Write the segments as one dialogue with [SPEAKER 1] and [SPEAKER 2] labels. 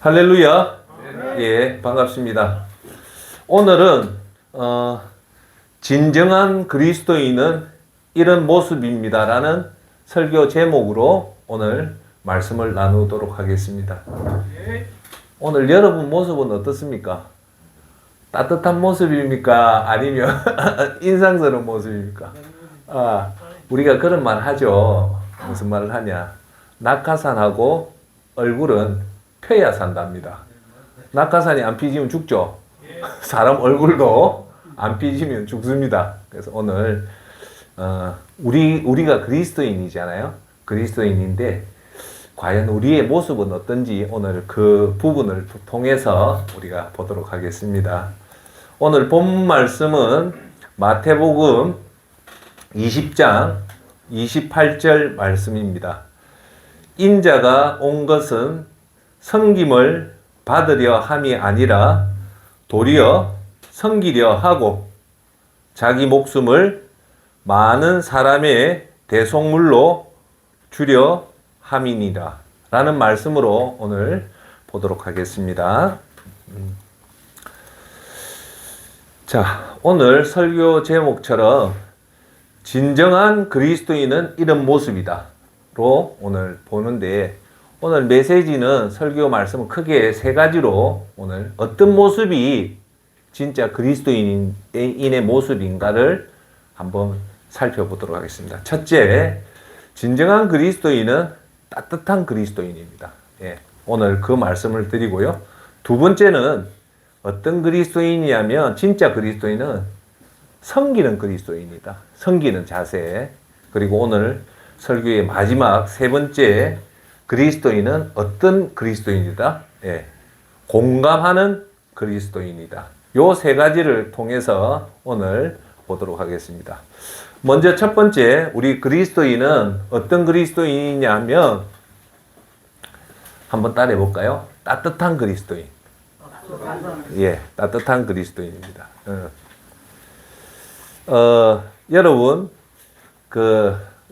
[SPEAKER 1] 할렐루야. 예, 반갑습니다. 오늘은 진정한 그리스도인은 이런 모습입니다라는 설교 제목으로 오늘 말씀을 나누도록 하겠습니다. 오늘 여러분 모습은 어떻습니까? 따뜻한 모습입니까? 아니면 인상스러운 모습입니까? 우리가 그런 말 하죠. 무슨 말을 하냐? 낙하산하고 얼굴은 펴야 산답니다. 낙하산이 안 피지면 죽죠. 사람 얼굴도 안 피지면 죽습니다. 그래서 오늘 우리가 그리스도인이잖아요. 그리스도인인데 과연 우리의 모습은 어떤지 오늘 그 부분을 통해서 우리가 보도록 하겠습니다. 오늘 본 말씀은 마태복음 20장 28절 말씀입니다. 인자가 온 것은 섬김을 받으려 함이 아니라 도리어 섬기려 하고 자기 목숨을 많은 사람의 대속물로 주려 함이니라 라는 말씀으로 오늘 보도록 하겠습니다. 자, 오늘 설교 제목처럼 진정한 그리스도인은 이런 모습이다 로 오늘 보는데, 오늘 메시지는 설교 말씀은 크게 세 가지로 오늘 어떤 모습이 진짜 그리스도인의 모습인가를 한번 살펴보도록 하겠습니다. 첫째, 진정한 그리스도인은 따뜻한 그리스도인입니다. 예, 오늘 그 말씀을 드리고요. 두 번째는 어떤 그리스도인이냐면 진짜 그리스도인은 섬기는 그리스도인이다. 섬기는 자세. 그리고 오늘 설교의 마지막 세 번째, 그리스도인은 어떤 그리스도인이다? 예, 공감하는 그리스도인이다. 요 세 가지를 통해서 오늘 보도록 하겠습니다. 먼저 첫 번째, 우리 그리스도인은 어떤 그리스도인이냐면 한번 따라해 볼까요? 따뜻한 그리스도인. 예, 따뜻한 그리스도인입니다. 여러분,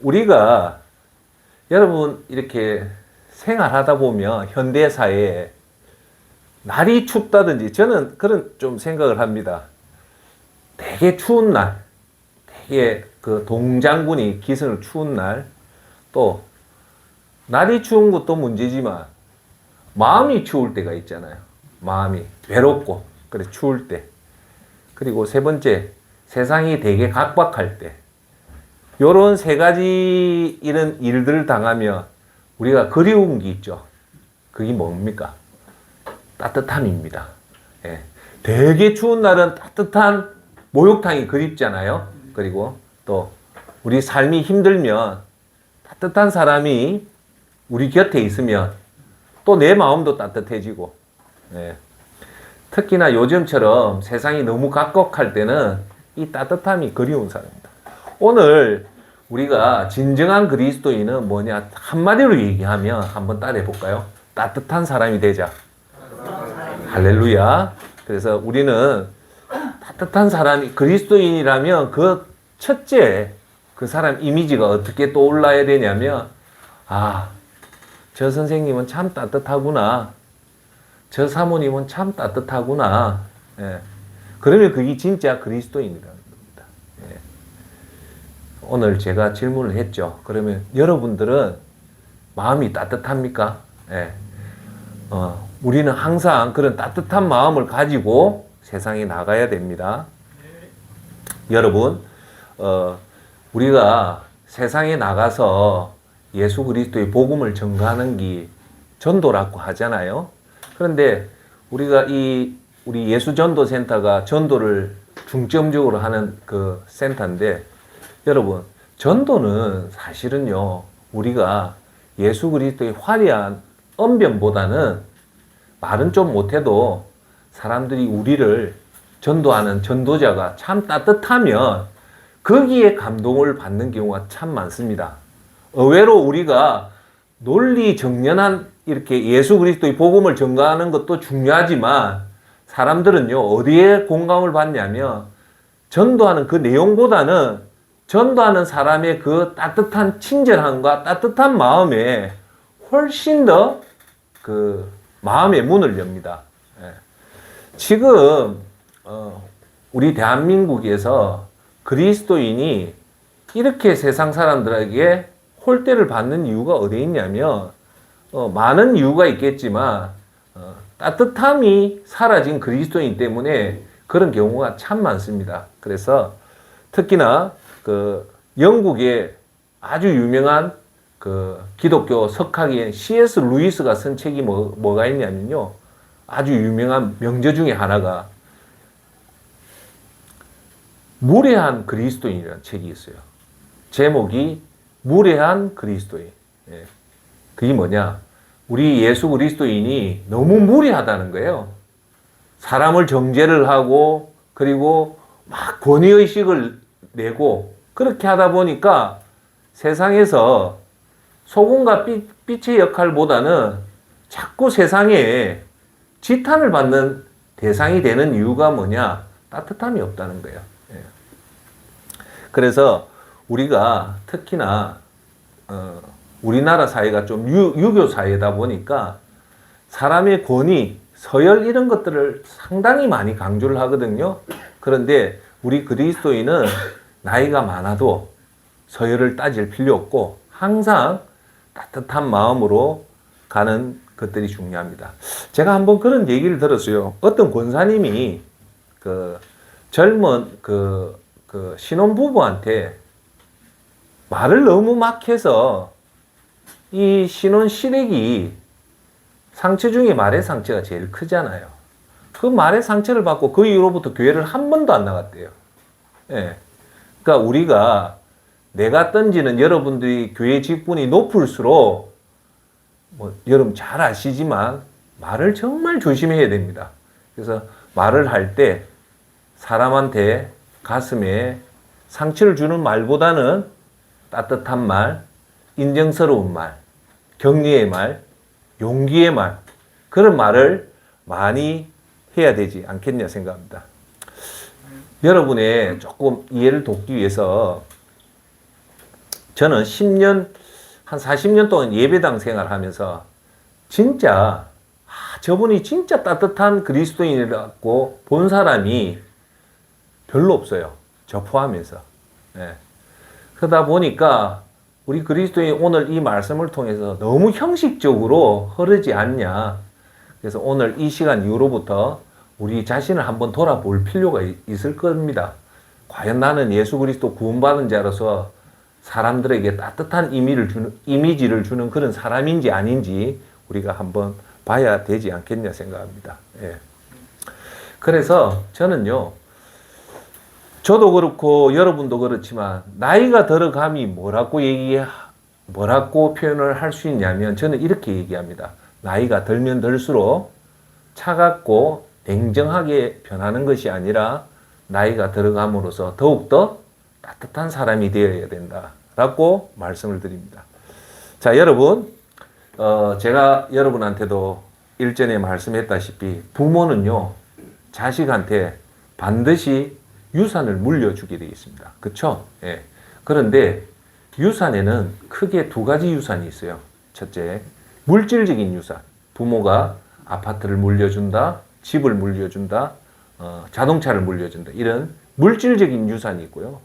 [SPEAKER 1] 우리가 여러분 이렇게 생활하다 보면 현대사회에 날이 춥다든지, 저는 그런 좀 생각을 합니다. 되게 추운 날, 되게 그 동장군이 기승을 추운 날, 또 날이 추운 것도 문제지만 마음이 추울 때가 있잖아요. 마음이 외롭고 그래 추울 때. 그리고 세 번째, 세상이 되게 각박할 때. 요런 세 가지 이런 일들을 당하면 우리가 그리운 게 있죠. 그게 뭡니까? 따뜻함입니다. 예. 되게 추운 날은 따뜻한 목욕탕이 그립잖아요. 그리고 또 우리 삶이 힘들면 따뜻한 사람이 우리 곁에 있으면 또 내 마음도 따뜻해지고, 예. 특히나 요즘처럼 세상이 너무 각박할 때는 이 따뜻함이 그리운 사람입니다. 오늘 우리가 진정한 그리스도인은 뭐냐? 한마디로 얘기하면 한번 따라해 볼까요? 따뜻한 사람이 되자. 할렐루야. 그래서 우리는 따뜻한 사람이 그리스도인이라면 그 첫째, 그 사람 이미지가 어떻게 떠올라야 되냐면, 저 선생님은 참 따뜻하구나. 저 사모님은 참 따뜻하구나. 예. 그러면 그게 진짜 그리스도인이라는 겁니다. 예. 오늘 제가 질문을 했죠. 그러면 여러분들은 마음이 따뜻합니까? 예. 우리는 항상 그런 따뜻한 마음을 가지고 세상에 나가야 됩니다. 여러분, 우리가 세상에 나가서 예수 그리스도의 복음을 전가하는 게 전도라고 하잖아요. 그런데 우리가 우리 예수 전도 센터가 전도를 중점적으로 하는 그 센터인데, 여러분, 전도는 사실은요, 우리가 예수 그리스도의 화려한 언변보다는 말은 좀 못해도 사람들이 우리를 전도하는 전도자가 참 따뜻하면 거기에 감동을 받는 경우가 참 많습니다. 의외로 우리가 논리정연한 이렇게 예수 그리스도의 복음을 전가하는 것도 중요하지만 사람들은요, 어디에 공감을 받냐면 전도하는 그 내용보다는 전도하는 사람의 그 따뜻한 친절함과 따뜻한 마음에 훨씬 더 마음의 문을 엽니다. 예. 지금 우리 대한민국에서 그리스도인이 이렇게 세상 사람들에게 홀대를 받는 이유가 어디에 있냐면 많은 이유가 있겠지만 따뜻함이 사라진 그리스도인 때문에 그런 경우가 참 많습니다. 그래서 특히나 그 영국의 아주 유명한 그 기독교 석학인 C.S. 루이스가 쓴 책이 뭐가 있냐면요. 아주 유명한 명저 중에 하나가 무례한 그리스도인이라는 책이 있어요. 제목이 무례한 그리스도인. 예. 그게 뭐냐? 우리 예수 그리스도인이 너무 무례하다는 거예요. 사람을 정죄를 하고 그리고 막 권위의식을 내고 그렇게 하다 보니까 세상에서 소금과 빛의 역할보다는 자꾸 세상에 지탄을 받는 대상이 되는 이유가 뭐냐? 따뜻함이 없다는 거예요. 예. 그래서 우리가 특히나 우리나라 사회가 좀 유교 사회다 보니까 사람의 권위, 서열 이런 것들을 상당히 많이 강조를 하거든요. 그런데 우리 그리스도인은 나이가 많아도 서열을 따질 필요 없고 항상 따뜻한 마음으로 가는 것들이 중요합니다. 제가 한번 그런 얘기를 들었어요. 어떤 권사님이 그 젊은 그 신혼부부한테 말을 너무 막 해서 이 신혼 시댁이 상처 중에 말의 상처가 제일 크잖아요. 그 말의 상처를 받고 그 이후로부터 교회를 한 번도 안 나갔대요. 예. 그러니까 우리가 내가 던지는 여러분들이 교회 직분이 높을수록 여러분 잘 아시지만 말을 정말 조심해야 됩니다. 그래서 말을 할 때 사람한테 가슴에 상처를 주는 말보다는 따뜻한 말, 인정스러운 말, 격려의 말, 용기의 말, 그런 말을 많이 해야 되지 않겠냐 생각합니다. 여러분의 조금 이해를 돕기 위해서 저는 10년, 한 40년 동안 예배당 생활하면서 진짜 저분이 진짜 따뜻한 그리스도인이라고 본 사람이 별로 없어요. 저 포함해서. 네. 그러다 보니까 우리 그리스도인 오늘 이 말씀을 통해서 너무 형식적으로 흐르지 않냐. 그래서 오늘 이 시간 이후로부터 우리 자신을 한번 돌아볼 필요가 있을 겁니다. 과연 나는 예수 그리스도 구원받은 자로서 사람들에게 따뜻한 이미지를 주는 그런 사람인지 아닌지 우리가 한번 봐야 되지 않겠냐 생각합니다. 예. 그래서 저는요, 저도 그렇고 여러분도 그렇지만 나이가 들어감이 뭐라고 표현을 할 수 있냐면 저는 이렇게 얘기합니다. 나이가 들면 들수록 차갑고 냉정하게 변하는 것이 아니라 나이가 들어감으로써 더욱더 따뜻한 사람이 되어야 된다라고 말씀을 드립니다. 자, 여러분, 제가 여러분한테도 일전에 말씀했다시피 부모는요, 자식한테 반드시 유산을 물려주게 되어 있습니다. 그렇죠? 예. 그런데 유산에는 크게 두 가지 유산이 있어요. 첫째, 물질적인 유산. 부모가 아파트를 물려준다, 집을 물려준다, 자동차를 물려준다. 이런 물질적인 유산이 있고요.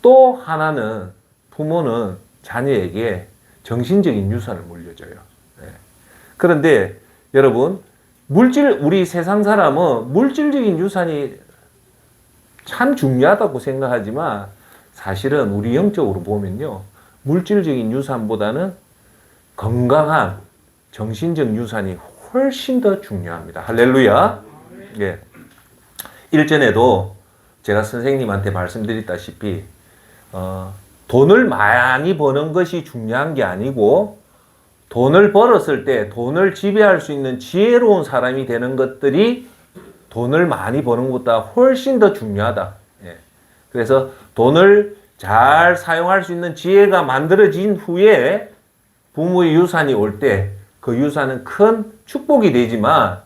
[SPEAKER 1] 또 하나는 부모는 자녀에게 정신적인 유산을 물려줘요. 예. 그런데 여러분, 우리 세상 사람은 물질적인 유산이 참 중요하다고 생각하지만 사실은 우리 영적으로 보면요, 물질적인 유산보다는 건강한 정신적 유산이 훨씬 더 중요합니다. 할렐루야. 예. 일전에도 제가 선생님한테 말씀드렸다시피 돈을 많이 버는 것이 중요한 게 아니고 돈을 벌었을 때 돈을 지배할 수 있는 지혜로운 사람이 되는 것들이 돈을 많이 버는 것보다 훨씬 더 중요하다. 예. 그래서 돈을 잘 사용할 수 있는 지혜가 만들어진 후에 부모의 유산이 올 때 그 유산은 큰 축복이 되지만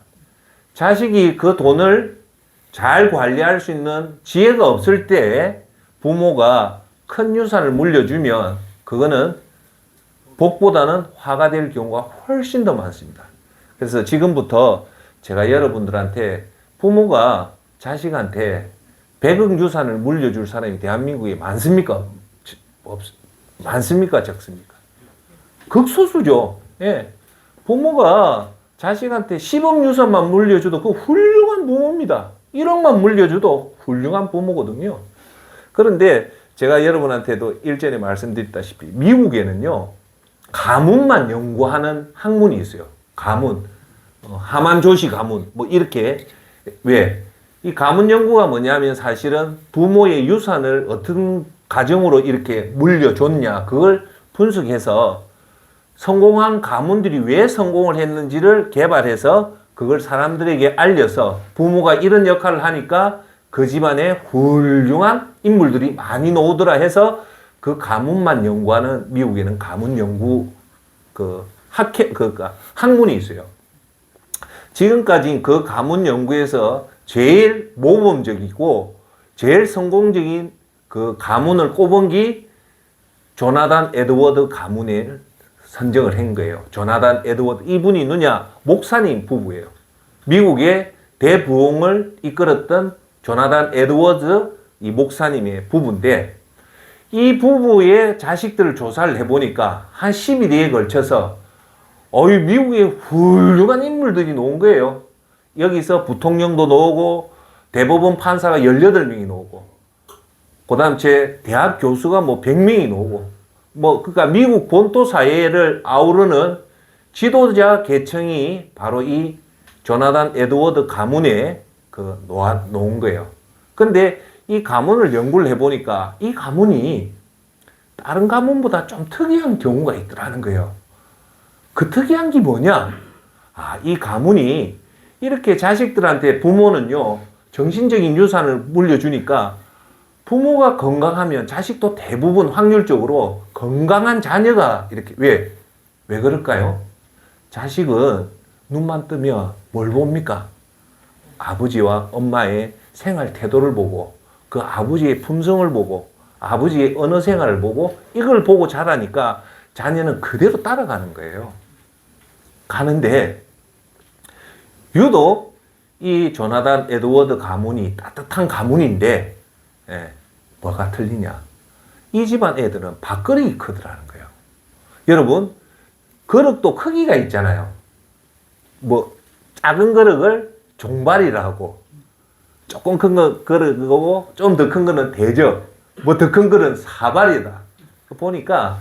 [SPEAKER 1] 자식이 그 돈을 잘 관리할 수 있는 지혜가 없을 때 부모가 큰 유산을 물려주면 그거는 복보다는 화가 될 경우가 훨씬 더 많습니다. 그래서 지금부터 제가 여러분들한테 부모가 자식한테 100억 유산을 물려줄 사람이 대한민국에 많습니까? 많습니까? 적습니까? 극소수죠. 예. 부모가 자식한테 10억 유산만 물려줘도 그 훌륭한 부모입니다. 1억만 물려줘도 훌륭한 부모거든요. 그런데 제가 여러분한테도 일전에 말씀드렸다시피 미국에는요, 가문만 연구하는 학문이 있어요. 가문. 하만조시 가문. 뭐 이렇게. 왜? 이 가문 연구가 뭐냐면 사실은 부모의 유산을 어떤 가정으로 이렇게 물려줬냐. 그걸 분석해서 성공한 가문들이 왜 성공을 했는지를 개발해서 그걸 사람들에게 알려서 부모가 이런 역할을 하니까 그 집안에 훌륭한 인물들이 많이 나오더라 해서 그 가문만 연구하는 미국에는 가문 연구 학문이 있어요. 지금까지 그 가문 연구에서 제일 모범적이고 제일 성공적인 그 가문을 꼽은 게 조나단 에드워드 가문을 선정을 한 거예요. 조나단 에드워드. 이분이 누냐? 목사님 부부예요. 미국의 대부흥을 이끌었던 조나단 에드워드 이 목사님의 부부인데 이 부부의 자식들을 조사를 해보니까 한 12대에 걸쳐서 미국에 훌륭한 인물들이 나온 거예요. 여기서 부통령도 나오고 대법원 판사가 18명이 나오고 그 다음 제 대학 교수가 뭐 100명이 나오고 그러니까 미국 본토 사회를 아우르는 지도자 계층이 바로 이 조나단 에드워드 가문에 놓은 거예요. 근데 이 가문을 연구를 해보니까 이 가문이 다른 가문보다 좀 특이한 경우가 있더라는 거예요. 그 특이한 게 뭐냐? 이 가문이 이렇게 자식들한테 부모는요, 정신적인 유산을 물려주니까 부모가 건강하면 자식도 대부분 확률적으로 건강한 자녀가 이렇게, 왜 그럴까요? 자식은 눈만 뜨면 뭘 봅니까? 아버지와 엄마의 생활 태도를 보고 그 아버지의 품성을 보고 아버지의 언어 생활을 보고 이걸 보고 자라니까 자녀는 그대로 따라가는 거예요. 가는데 유독 이 조나단 에드워드 가문이 따뜻한 가문인데 뭐가 틀리냐? 이 집안 애들은 밥그릇이 크더라는 거예요. 여러분 그릇도 크기가 있잖아요. 작은 그릇을 종발이라고 조금 큰 거 그릇이고 좀 더 큰 거는 대접, 더 큰 거는 사발이다. 보니까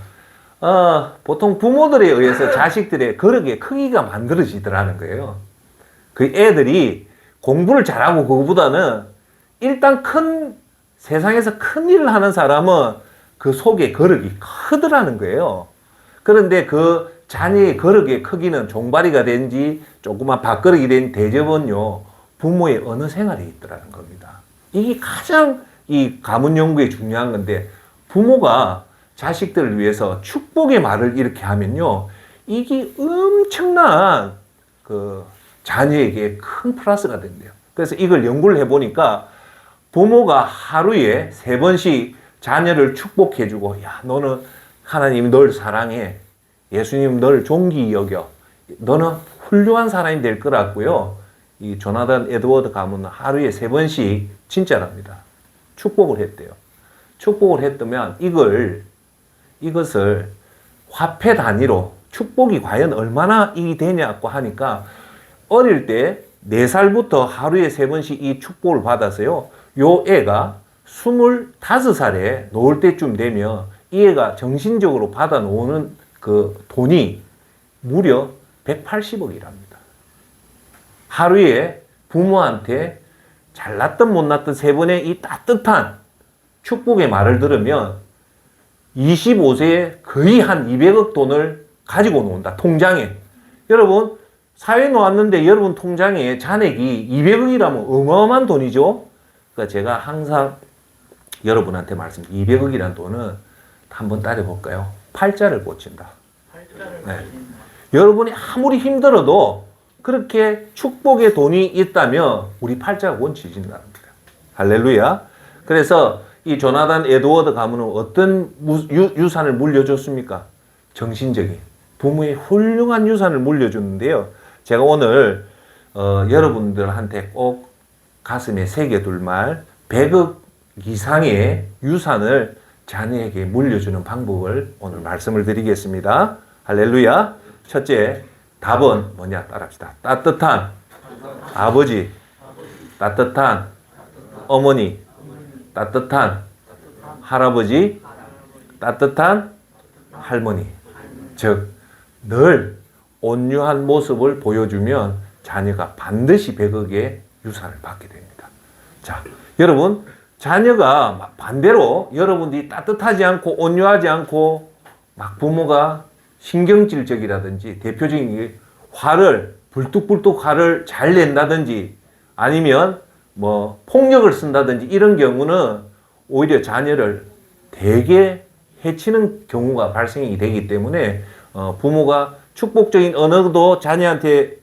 [SPEAKER 1] 보통 부모들에 의해서 자식들의 그릇의 크기가 만들어지더라는 거예요. 그 애들이 공부를 잘하고 그거보다는 일단 세상에서 큰 일을 하는 사람은 그 속에 그릇이 크더라는 거예요. 그런데 그 자녀의 그릇의 크기는 종발이가 된지 조그만 밥그릇이 된 대접은요, 부모의 어느 생활에 있더라는 겁니다. 이게 가장 이 가문 연구에 중요한 건데 부모가 자식들을 위해서 축복의 말을 이렇게 하면요, 이게 엄청난 자녀에게 큰 플러스가 된대요. 그래서 이걸 연구를 해보니까 부모가 하루에 3번씩 자녀를 축복해주고, 야, 너는 하나님 널 사랑해. 예수님 널 존귀히 여겨. 너는 훌륭한 사람이 될 거라고요. 이 조나단 에드워드 가문은 하루에 3번씩 진짜랍니다. 축복을 했대요. 축복을 했다면 이것을 화폐 단위로 축복이 과연 얼마나 이익이 되냐고 하니까 어릴 때 4살부터 하루에 3번씩 이 축복을 받아서요. 요 애가 25살에 놓을 때쯤 되면 이 애가 정신적으로 받아 놓는 그 돈이 무려 180억이랍니다. 하루에 부모한테 잘났든 못났든 3번의 이 따뜻한 축복의 말을 들으면 25세에 거의 한 200억 돈을 가지고 논다. 통장에. 여러분 사회에 놓았는데 여러분 통장에 잔액이 200억이라면 어마어마한 돈이죠. 그러니까 제가 항상 여러분한테 200억이라는 돈은 한번 따져볼까요? 팔자를 고친다. 네. 여러분이 아무리 힘들어도 그렇게 축복의 돈이 있다면 우리 팔자가 고쳐진답니다. 할렐루야. 그래서 이 조나단 에드워드 가문은 어떤 유산을 물려줬습니까? 정신적인 부모의 훌륭한 유산을 물려줬는데요. 제가 오늘 여러분들한테 꼭 가슴에 새겨둘 말, 100억 이상의 유산을 자녀에게 물려주는 방법을 오늘 말씀을 드리겠습니다. 할렐루야. 첫째, 답은 뭐냐? 따라합시다. 따뜻한 아버지, 따뜻한 어머니, 따뜻한 할아버지, 따뜻한 할머니. 즉, 늘 온유한 모습을 보여주면 자녀가 반드시 100억의 유산을 받게 됩니다. 자, 여러분, 자녀가 반대로 여러분들이 따뜻하지 않고 온유하지 않고 막 부모가 신경질적이라든지 대표적인 게 불뚝불뚝 화를 잘 낸다든지 아니면 뭐 폭력을 쓴다든지 이런 경우는 오히려 자녀를 되게 해치는 경우가 발생이 되기 때문에 부모가 축복적인 언어도 자녀한테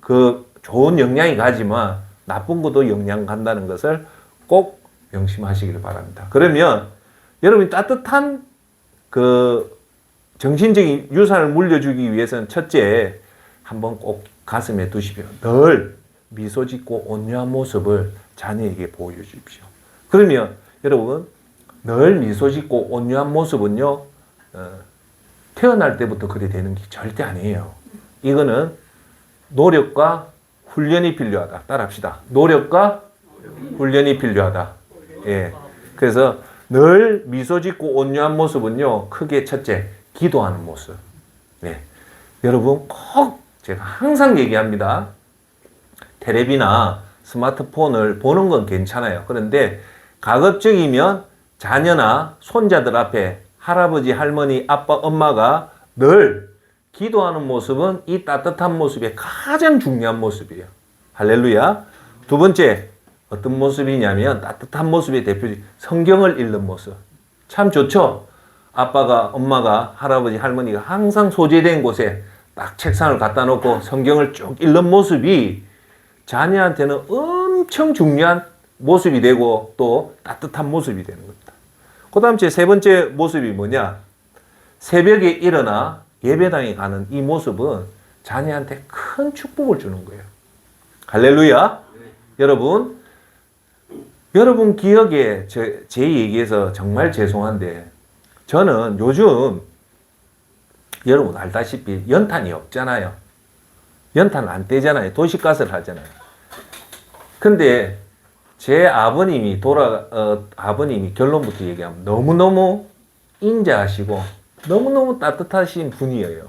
[SPEAKER 1] 그 좋은 영향이 가지만 나쁜 것도 영향 간다는 것을 꼭 명심하시길 바랍니다. 그러면 여러분이 따뜻한 그 정신적인 유산을 물려주기 위해서는 첫째, 한번 꼭 가슴에 두십시오. 늘 미소 짓고 온유한 모습을 자녀에게 보여주십시오. 그러면 여러분, 늘 미소 짓고 온유한 모습은요, 태어날 때부터 그래 되는 게 절대 아니에요. 이거는 노력과 훈련이 필요하다. 따라합시다. 노력과 훈련이 필요하다. 예. 그래서 늘 미소 짓고 온유한 모습은요, 크게 첫째, 기도하는 모습. 네. 여러분, 꼭 제가 항상 얘기합니다. 텔레비나 스마트폰을 보는 건 괜찮아요. 그런데 가급적이면 자녀나 손자들 앞에 할아버지, 할머니, 아빠, 엄마가 늘 기도하는 모습은 이 따뜻한 모습의 가장 중요한 모습이에요. 할렐루야. 두 번째, 어떤 모습이냐면 따뜻한 모습의 대표적 성경을 읽는 모습. 참 좋죠? 아빠가, 엄마가, 할아버지, 할머니가 항상 소재된 곳에 딱 책상을 갖다 놓고 성경을 쭉 읽는 모습이 자녀한테는 엄청 중요한 모습이 되고 또 따뜻한 모습이 되는 겁니다. 그 다음 제 세 번째 모습이 뭐냐? 새벽에 일어나 예배당에 가는 이 모습은 자녀한테 큰 축복을 주는 거예요. 할렐루야. 여러분 기억에 제 얘기해서 정말 죄송한데 저는 요즘 여러분 알다시피 연탄이 없잖아요. 연탄을 안 떼잖아요. 도시가스를 하잖아요. 근데 제 아버님이 아버님이 결론부터 얘기하면 너무너무 인자하시고 너무너무 따뜻하신 분이에요.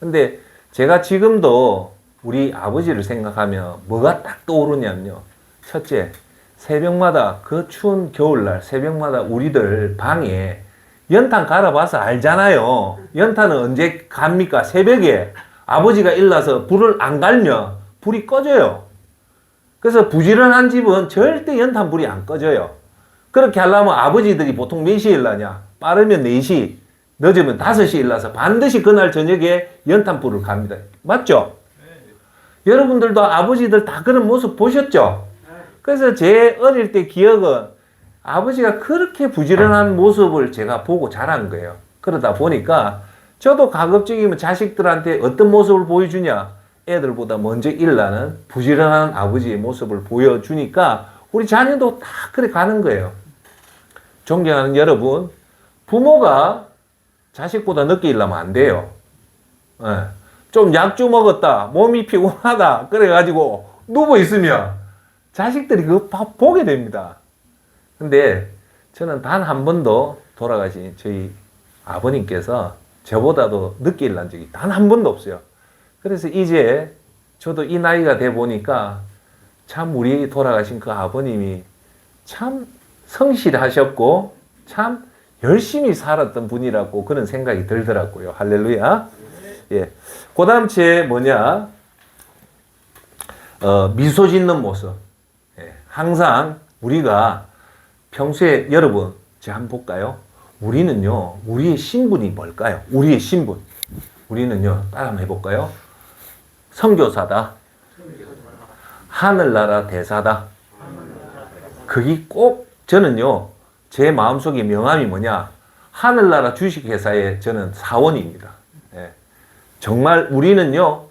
[SPEAKER 1] 근데 제가 지금도 우리 아버지를 생각하면 뭐가 딱 떠오르냐면요. 첫째, 새벽마다 그 추운 겨울날 새벽마다 우리들 방에 연탄 갈아봐서 알잖아요. 연탄은 언제 갑니까? 새벽에 아버지가 일어나서 불을 안 갈면 불이 꺼져요. 그래서 부지런한 집은 절대 연탄 불이 안 꺼져요. 그렇게 하려면 아버지들이 보통 몇 시에 일어나냐? 빠르면 4시, 늦으면 5시에 일어나서 반드시 그날 저녁에 연탄 불을 갑니다. 맞죠? 네. 여러분들도 아버지들 다 그런 모습 보셨죠? 네. 그래서 제 어릴 때 기억은 아버지가 그렇게 부지런한 모습을 제가 보고 자란 거예요. 그러다 보니까 저도 가급적이면 자식들한테 어떤 모습을 보여주냐? 애들보다 먼저 일어나는 부지런한 아버지의 모습을 보여주니까 우리 자녀도 다 그래 가는 거예요. 존경하는 여러분, 부모가 자식보다 늦게 일어나면 안 돼요. 좀 약주 먹었다, 몸이 피곤하다, 그래가지고 누워있으면 자식들이 그거 보게 됩니다. 근데 저는 단 한 번도 돌아가신 저희 아버님께서 저보다도 늦게 일어난 적이 단 한 번도 없어요. 그래서 이제 저도 이 나이가 돼 보니까 참 우리 돌아가신 그 아버님이 참 성실하셨고 참 열심히 살았던 분이라고 그런 생각이 들더라고요. 할렐루야. 예. 그 다음 제 뭐냐? 미소 짓는 모습. 예. 항상 우리가 평소에 여러분, 제가 한번 볼까요? 우리는요, 우리의 신분이 뭘까요? 우리의 신분. 우리는요, 따라 한번 해볼까요? 선교사다. 하늘나라 대사다. 그게 꼭, 저는요, 제 마음속에 명함이 뭐냐? 하늘나라 주식회사의 저는 사원입니다. 예. 정말 우리는요,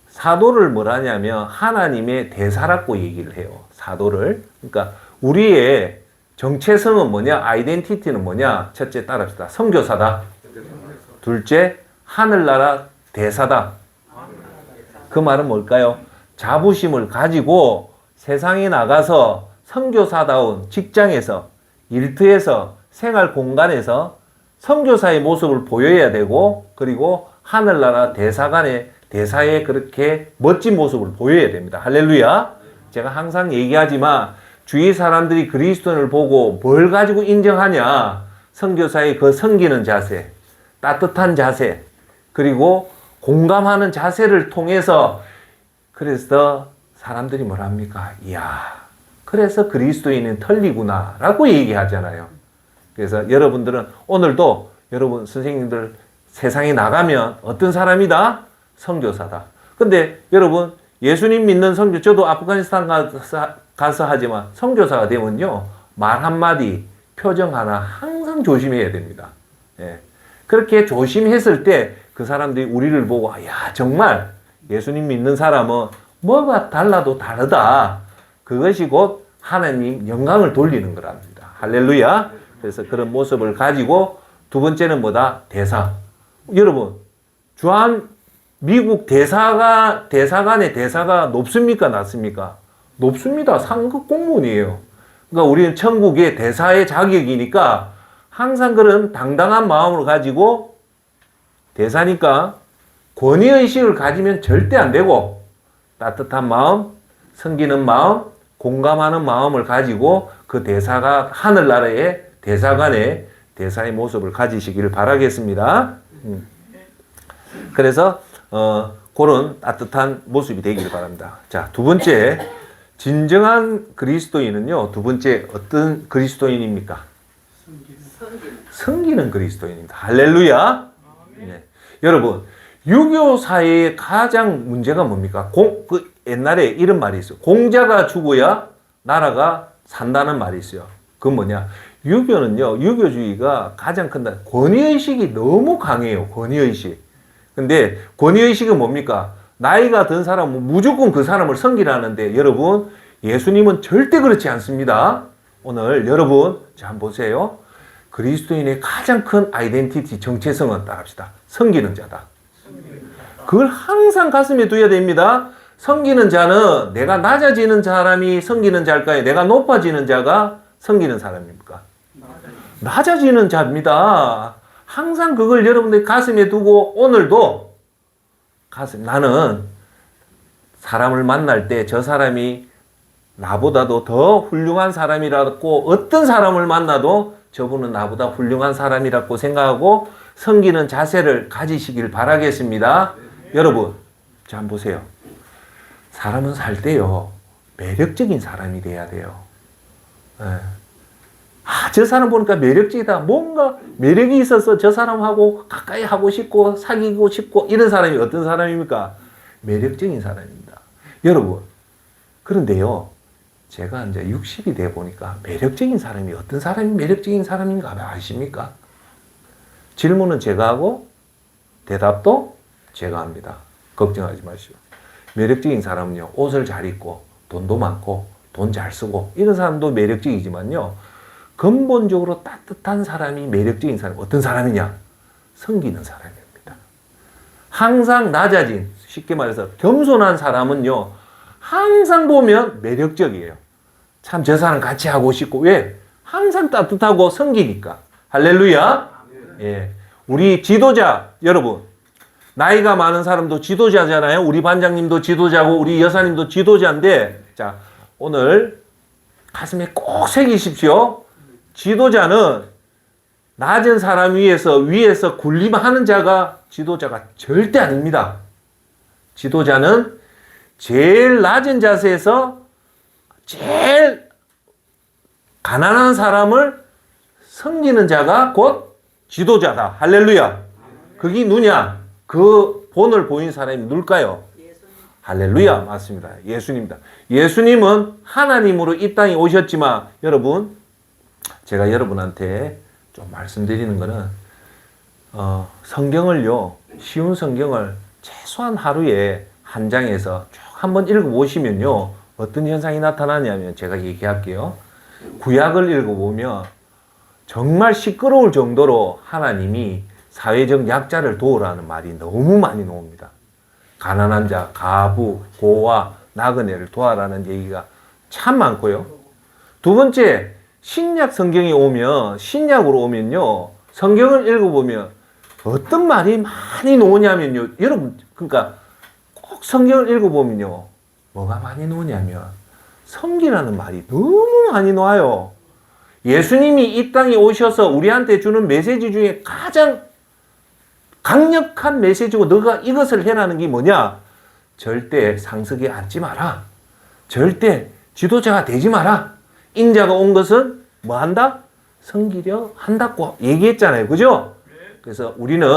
[SPEAKER 1] 사도를 뭐라냐면 하나님의 대사라고 얘기를 해요. 사도를. 그러니까 우리의 정체성은 뭐냐? 아이덴티티는 뭐냐? 첫째 따라합시다. 선교사다. 둘째, 하늘나라 대사다. 그 말은 뭘까요? 자부심을 가지고 세상에 나가서 선교사다운 직장에서, 일터에서, 생활 공간에서 선교사의 모습을 보여야 되고, 그리고 하늘나라 대사의 그렇게 멋진 모습을 보여야 됩니다. 할렐루야. 제가 항상 얘기하지만 주위 사람들이 그리스도인을 보고 뭘 가지고 인정하냐? 선교사의 그 섬기는 자세, 따뜻한 자세, 그리고 공감하는 자세를 통해서 그래서 사람들이 뭐랍니까? 이야, 그래서 그리스도인은 틀리구나 라고 얘기하잖아요. 그래서 여러분들은 오늘도 여러분 선생님들 세상에 나가면 어떤 사람이다? 선교사다. 근데 여러분 예수님 믿는 선교, 저도 아프가니스탄 가서 하지만 선교사가 되면요, 말 한마디, 표정 하나 항상 조심해야 됩니다. 예. 그렇게 조심했을 때 그 사람들이 우리를 보고 야, 정말 예수님 믿는 사람은 뭐가 달라도 다르다. 그것이 곧 하나님 영광을 돌리는 거랍니다. 할렐루야. 그래서 그런 모습을 가지고 두 번째는 뭐다? 대사. 여러분, 주한 미국 대사관의 대사가 높습니까? 낮습니까? 높습니다. 상급 공무원이에요. 그러니까 우리는 천국의 대사의 자격이니까 항상 그런 당당한 마음을 가지고 대사니까 권위의식을 가지면 절대 안 되고 따뜻한 마음, 섬기는 마음, 공감하는 마음을 가지고 그 대사가 하늘나라의 대사관의 대사의 모습을 가지시기를 바라겠습니다. 그래서 그런 따뜻한 모습이 되기를 바랍니다. 자, 두 번째, 진정한 그리스도인은요, 두 번째 어떤 그리스도인입니까? 섬기는 그리스도인입니다. 할렐루야. 네. 여러분, 유교 사회의 가장 문제가 뭡니까? 옛날에 이런 말이 있어요. 공자가 죽어야 나라가 산다는 말이 있어요. 그건 뭐냐? 유교는요, 유교주의가 가장 큰다. 권위의식이 너무 강해요. 권위의식. 근데 권위의식은 뭡니까? 나이가 든 사람은 무조건 그 사람을 섬기라는데 여러분, 예수님은 절대 그렇지 않습니다. 오늘 여러분, 자, 한번 보세요. 그리스도인의 가장 큰 아이덴티티, 정체성은 따라합시다. 섬기는 자다. 그걸 항상 가슴에 두어야 됩니다. 섬기는 자는 내가 낮아지는 사람이 섬기는 자일까요? 내가 높아지는 자가 섬기는 사람입니까? 낮아지는 자입니다. 항상 그걸 여러분들 가슴에 두고 오늘도 나는 사람을 만날 때 저 사람이 나보다도 더 훌륭한 사람이라고 어떤 사람을 만나도 저분은 나보다 훌륭한 사람이라고 생각하고 섬기는 자세를 가지시길 바라겠습니다. 여러분, 자, 한번 보세요. 사람은 살 때요, 매력적인 사람이 돼야 돼요. 예. 저 사람 보니까 매력적이다. 뭔가 매력이 있어서 저 사람하고 가까이 하고 싶고 사귀고 싶고 이런 사람이 어떤 사람입니까? 매력적인 사람입니다. 여러분, 그런데요, 제가 이제 60이 돼 보니까 매력적인 사람이 어떤 사람이 매력적인 사람인가 아십니까? 질문은 제가 하고 대답도 제가 합니다. 걱정하지 마시오. 매력적인 사람은요, 옷을 잘 입고 돈도 많고 돈 잘 쓰고 이런 사람도 매력적이지만요, 근본적으로 따뜻한 사람이 매력적인 사람, 어떤 사람이냐? 섬기는 사람입니다. 항상 낮아진, 쉽게 말해서 겸손한 사람은요, 항상 보면 매력적이에요. 참 저 사람 같이 하고 싶고, 왜? 항상 따뜻하고 섬기니까. 할렐루야. 예. 우리 지도자, 여러분, 나이가 많은 사람도 지도자잖아요. 우리 반장님도 지도자고, 우리 여사님도 지도자인데, 자, 오늘 가슴에 꼭 새기십시오. 지도자는 낮은 사람 위에서 군림하는 자가 지도자가 절대 아닙니다. 지도자는 제일 낮은 자세에서 제일 가난한 사람을 섬기는 자가 곧 지도자다. 할렐루야. 그게 누냐? 그 본을 보인 사람이 누굴까요? 할렐루야. 맞습니다. 예수님입니다. 예수님은 하나님으로 이 땅에 오셨지만 여러분, 제가 여러분한테 좀 말씀드리는 거는 성경을요, 쉬운 성경을 최소한 하루에 한 장에서 쭉 한번 읽어보시면요. 어떤 현상이 나타나냐면 제가 얘기할게요. 구약을 읽어보면 정말 시끄러울 정도로 하나님이 사회적 약자를 도우라는 말이 너무 많이 나옵니다. 가난한 자, 가부, 고아, 나그네를 도와라는 얘기가 참 많고요. 두 번째, 신약 성경이 오면, 신약으로 오면요. 성경을 읽어보면 어떤 말이 많이 나오냐면요. 여러분, 그러니까 꼭 성경을 읽어보면요. 뭐가 많이 나오냐면 섬기라는 말이 너무 많이 나와요. 예수님이 이 땅에 오셔서 우리한테 주는 메시지 중에 가장 강력한 메시지고 너가 이것을 해라는 게 뭐냐? 절대 상석에 앉지 마라. 절대 지도자가 되지 마라. 인자가 온 것은 뭐 한다? 섬기려 한다고 얘기했잖아요. 그죠? 그래서 우리는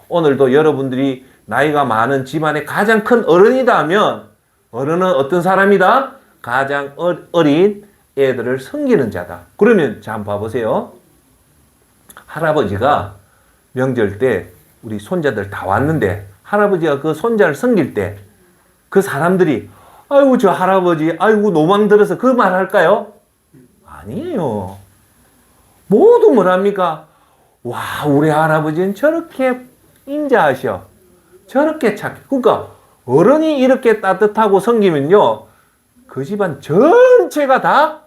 [SPEAKER 1] 오늘도 여러분들이 나이가 많은 집안의 가장 큰 어른이다 하면 어른은 어떤 사람이다? 가장 어린 애들을 섬기는 자다. 그러면 자 한번 봐보세요. 할아버지가 명절 때 우리 손자들 다 왔는데 할아버지가 그 손자를 섬길 때 그 사람들이 아이고 저 할아버지 아이고 노망 들어서 그 말 할까요? 아니에요. 모두 뭐랍니까? 와 우리 할아버지는 저렇게 인자하셔. 저렇게 착해. 그러니까 어른이 이렇게 따뜻하고 섬기면요. 그 집안 전체가 다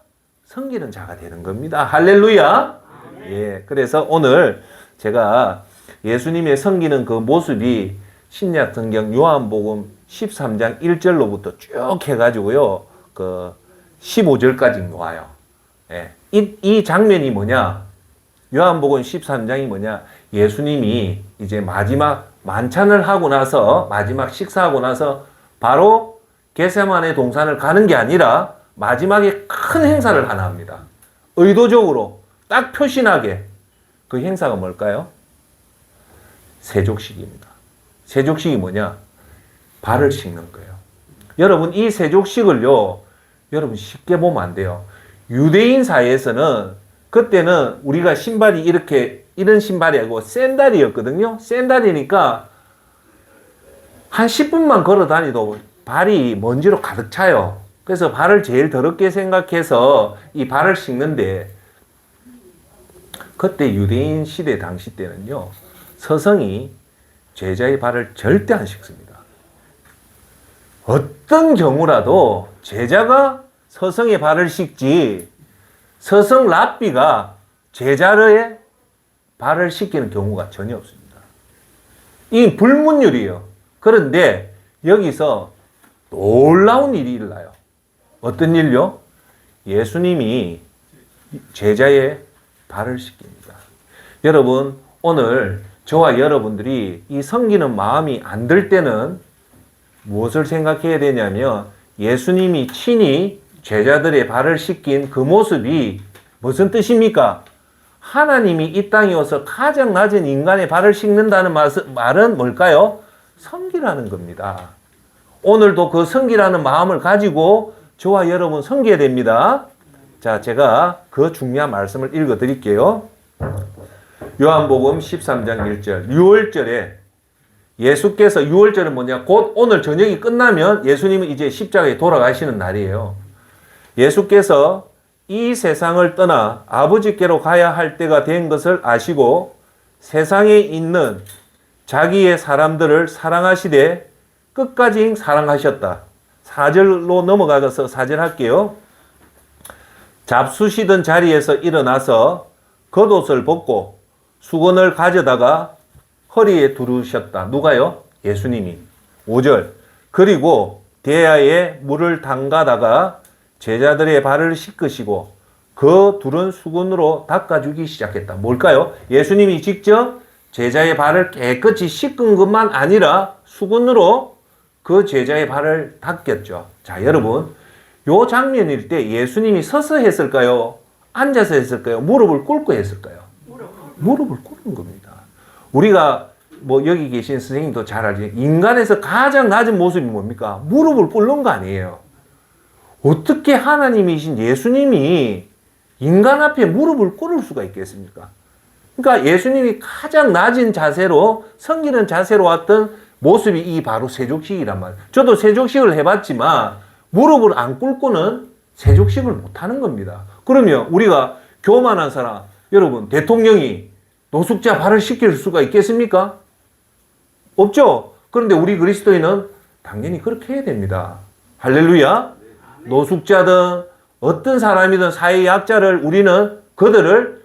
[SPEAKER 1] 섬기는 자가 되는 겁니다. 할렐루야. 예. 그래서 오늘 제가 예수님의 섬기는 그 모습이 신약 성경 요한복음 13장 1절로부터 쭉 해가지고요. 그 15절까지 나와요. 예. 이 장면이 뭐냐? 요한복음 13장이 뭐냐? 예수님이 이제 마지막 만찬을 하고 나서 마지막 식사하고 나서 바로 겟세마네 동산을 가는 게 아니라 마지막에 큰 행사를 하나 합니다. 의도적으로 딱 표신하게. 그 행사가 뭘까요? 세족식입니다. 세족식이 뭐냐? 발을 씻는 거예요. 여러분 이 세족식을요. 여러분 쉽게 보면 안 돼요. 유대인 사이에서는 그때는 우리가 신발이 이렇게 이런 신발이 아니고 샌들이었거든요. 샌들이니까 한 10분만 걸어 다니도 발이 먼지로 가득 차요. 그래서 발을 제일 더럽게 생각해서 이 발을 씻는데 그때 유대인 시대 당시 때는요. 서성이 제자의 발을 절대 안 씻습니다. 어떤 경우라도 제자가 서성의 발을 씻지 서성 랍비가 제자의 발을 씻기는 경우가 전혀 없습니다. 이 불문율이에요. 그런데 여기서 놀라운 일이 일어나요. 어떤 일요? 예수님이 제자의 발을 씻깁니다. 여러분 오늘 저와 여러분들이 이 섬기는 마음이 안 들 때는 무엇을 생각해야 되냐면 예수님이 친히 제자들의 발을 씻긴 그 모습이 무슨 뜻입니까? 하나님이 이 땅에 와서 가장 낮은 인간의 발을 씻는다는 말은 뭘까요? 섬기라는 겁니다. 오늘도 그 섬기라는 마음을 가지고 저와 여러분 섬겨야 됩니다. 자, 제가 그 중요한 말씀을 읽어 드릴게요. 요한복음 13장 1절 6월절에 예수께서 6월절은 뭐냐? 곧 오늘 저녁이 끝나면 예수님은 이제 십자가에 돌아가시는 날이에요. 예수께서 이 세상을 떠나 아버지께로 가야 할 때가 된 것을 아시고 세상에 있는 자기의 사람들을 사랑하시되 끝까지 사랑하셨다. 4절로 넘어가서 4절 할게요. 잡수시던 자리에서 일어나서 겉옷을 벗고 수건을 가져다가 허리에 두르셨다. 누가요? 예수님이. 5절. 그리고 대야에 물을 담가다가 제자들의 발을 씻으시고 그 두른 수건으로 닦아주기 시작했다. 뭘까요? 예수님이 직접 제자의 발을 깨끗이 씻은 것만 아니라 수건으로 그 제자의 발을 닦였죠. 자, 여러분. 요 장면일 때 예수님이 서서 했을까요? 앉아서 했을까요? 무릎을 꿇고 했을까요? 무릎을 꿇은 겁니다. 우리가 뭐 여기 계신 선생님도 잘 알지. 인간에서 가장 낮은 모습이 뭡니까? 무릎을 꿇는 거 아니에요. 어떻게 하나님이신 예수님이 인간 앞에 무릎을 꿇을 수가 있겠습니까? 그러니까 예수님이 가장 낮은 자세로 섬기는 자세로 왔던 모습이 이 바로 세족식이란 말이에요. 저도 세족식을 해봤지만 무릎을 안 꿇고는 세족식을 못하는 겁니다. 그러면 우리가 교만한 사람, 여러분 대통령이 노숙자 발을 씻길 수가 있겠습니까? 없죠. 그런데 우리 그리스도인은 당연히 그렇게 해야 됩니다. 할렐루야. 노숙자든 어떤 사람이든 사회 약자를 우리는 그들을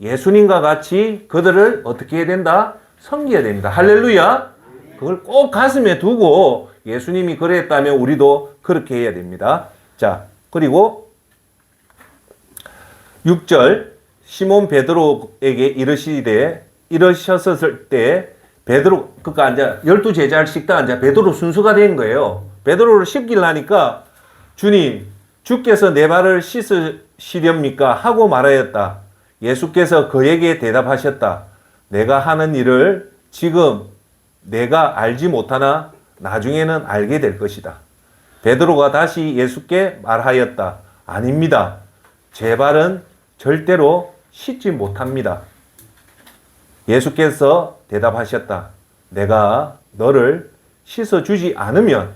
[SPEAKER 1] 예수님과 같이 그들을 어떻게 해야 된다? 섬겨야 됩니다. 할렐루야. 그걸 꼭 가슴에 두고 예수님이 그랬다면 우리도 그렇게 해야 됩니다. 자, 그리고 6절 시몬 베드로에게 이르셨을 때 베드로 그러니까 앉아 12제자를 씻다 앉아 베드로 순수가 된 거예요. 베드로를 씻기려니까 주님 주께서 내 발을 씻으시렵니까 하고 말하였다. 예수께서 그에게 대답하셨다. 내가 하는 일을 지금 내가 알지 못하나 나중에는 알게 될 것이다. 베드로가 다시 예수께 말하였다. 아닙니다. 제 발은 절대로 씻지 못합니다. 예수께서 대답하셨다. 내가 너를 씻어주지 않으면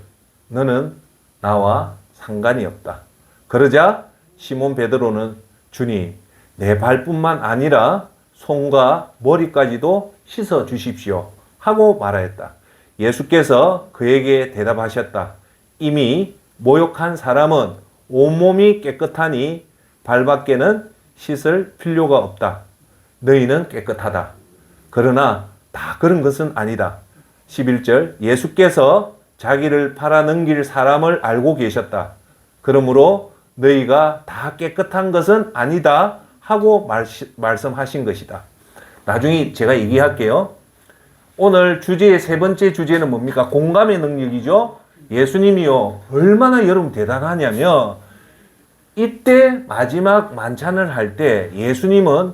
[SPEAKER 1] 너는 나와 상관이 없다. 그러자 시몬 베드로는 주님, 내 발뿐만 아니라 손과 머리까지도 씻어주십시오 하고 말하였다. 예수께서 그에게 대답하셨다. 이미 모욕한 사람은 온몸이 깨끗하니 발밖에는 씻을 필요가 없다. 너희는 깨끗하다. 그러나 다 그런 것은 아니다. 11절 예수께서 자기를 팔아넘길 사람을 알고 계셨다. 그러므로 너희가 다 깨끗한 것은 아니다 하고 말씀하신 것이다. 나중에 제가 얘기할게요. 오늘 주제의 세 번째 주제는 뭡니까? 공감의 능력이죠. 예수님이요 얼마나 여러분 대단하냐면 이때 마지막 만찬을 할 때 예수님은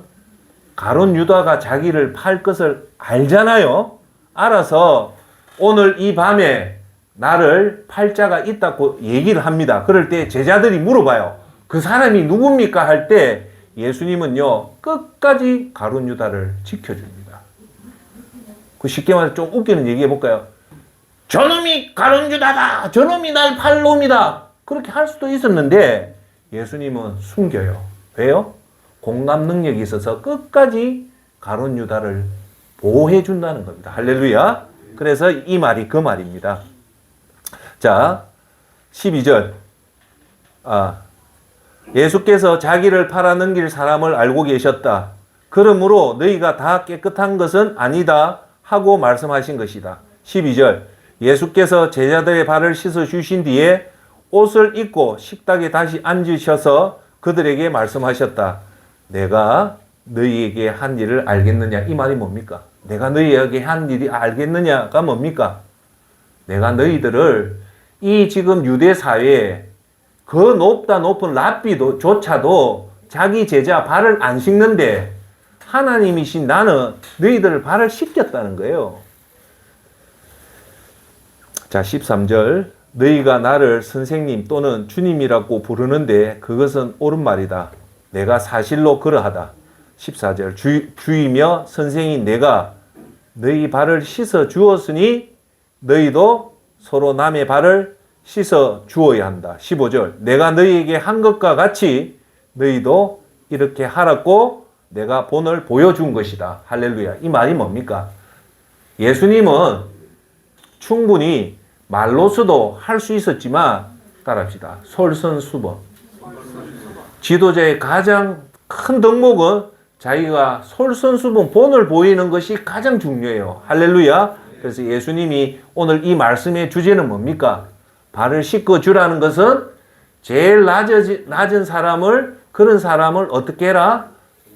[SPEAKER 1] 가룟 유다가 자기를 팔 것을 알잖아요. 알아서 오늘 이 밤에 나를 팔 자가 있다고 얘기를 합니다. 그럴 때 제자들이 물어봐요. 그 사람이 누굽니까? 할 때 예수님은요 끝까지 가룟 유다를 지켜줍니다. 그 쉽게 말해서 좀 웃기는 얘기 해볼까요? 저놈이 가룟 유다다. 저놈이 날 팔 놈이다. 그렇게 할 수도 있었는데 예수님은 숨겨요. 왜요? 공감 능력이 있어서 끝까지 가룟 유다를 보호해 준다는 겁니다. 할렐루야. 그래서 이 말이 그 말입니다. 자, 12절. 예수께서 자기를 팔아넘길 사람을 알고 계셨다. 그러므로 너희가 다 깨끗한 것은 아니다 하고 말씀하신 것이다. 12절. 예수께서 제자들의 발을 씻어 주신 뒤에 옷을 입고 식탁에 다시 앉으셔서 그들에게 말씀하셨다. 내가 너희에게 한 일을 알겠느냐? 이 말이 뭡니까? 내가 너희에게 한 일이 알겠느냐가 뭡니까? 내가 너희들을 이 지금 유대 사회에 그 높은 랍비조차도 자기 제자 발을 안 씻는데 하나님이신 나는 너희들을 발을 씻겼다는 거예요. 자, 13절. 너희가 나를 선생님 또는 주님이라고 부르는데 그것은 옳은 말이다. 내가 사실로 그러하다. 14절. 주이며 선생인 내가 너희 발을 씻어 주었으니 너희도 서로 남의 발을 씻어 주어야 한다. 15절. 내가 너희에게 한 것과 같이 너희도 이렇게 하라고 내가 본을 보여준 것이다. 할렐루야. 이 말이 뭡니까? 예수님은 충분히 말로서도 할 수 있었지만 따라합시다. 솔선수범. 지도자의 가장 큰 덕목은 자기가 솔선수범 본을 보이는 것이 가장 중요해요. 할렐루야. 그래서 예수님이 오늘 이 말씀의 주제는 뭡니까? 발을 씻어주라는 것은 제일 낮은 사람을 그런 사람을 어떻게 해라?